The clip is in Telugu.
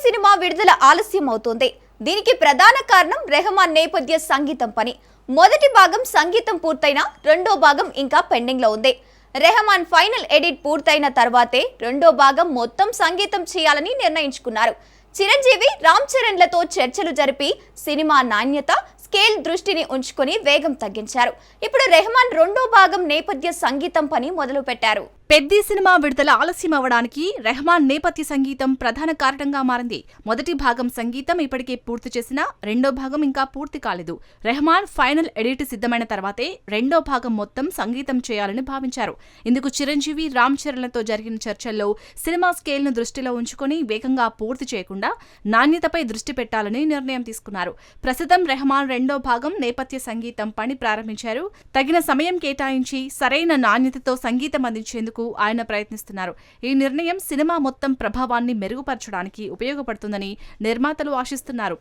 సినిమా విడుదల ఆలస్యం అవుతోంది. దీనికి ప్రధాన కారణం రెహమాన్ నేపథ్య సంగీతం పని. మొదటి భాగం సంగీతం పూర్తయినా రెండో భాగం ఇంకా పెండింగ్ లో ఉంది. రెహమాన్ ఫైనల్ ఎడిట్ పూర్తయిన తర్వాతే రెండో భాగం మొత్తం సంగీతం చేయాలని నిర్ణయించుకున్నారు. చిరంజీవి, రామ్ చరణ్లతో చర్చలు జరిపి సినిమా నాణ్యత, స్కేల్ దృష్టిని ఉంచుకొని వేగం తగ్గించారు. ఇప్పుడు రెహమాన్ రెండో భాగం నేపథ్య సంగీతం పని మొదలు పెట్టారు. పెద్ది సినిమా విడుదల ఆలస్యం అవడానికి రెహమాన్ నేపథ్య సంగీతం ప్రధాన కారణంగా మారింది. మొదటి భాగం సంగీతం ఇప్పటికే పూర్తి చేసినా రెండో భాగం ఇంకా పూర్తి కాలేదు. రెహమాన్ ఫైనల్ ఎడిట్ సిద్ధమైన తర్వాతే రెండో భాగం మొత్తం సంగీతం చేయాలని భావించారు. ఇందుకు చిరంజీవి, రామ్ చరణ్లతో జరిగిన చర్చల్లో సినిమా స్కేల్ ను దృష్టిలో ఉంచుకొని వేగంగా పూర్తి చేయకుండా నాణ్యతపై దృష్టి పెట్టాలని నిర్ణయం తీసుకున్నారు. ప్రస్తుతం రెహమాన్ రెండో భాగం నేపథ్య సంగీతం పని ప్రారంభించారు. తగిన సమయం కేటాయించి సరైన నాణ్యతతో సంగీతం అందించేందుకు ఆయన ప్రయత్నిస్తున్నారు. ఈ నిర్ణయం సినిమా మొత్తం ప్రభావాన్ని మెరుగుపరచడానికి ఉపయోగపడుతుందని నిర్మాతలు ఆశిస్తున్నారు.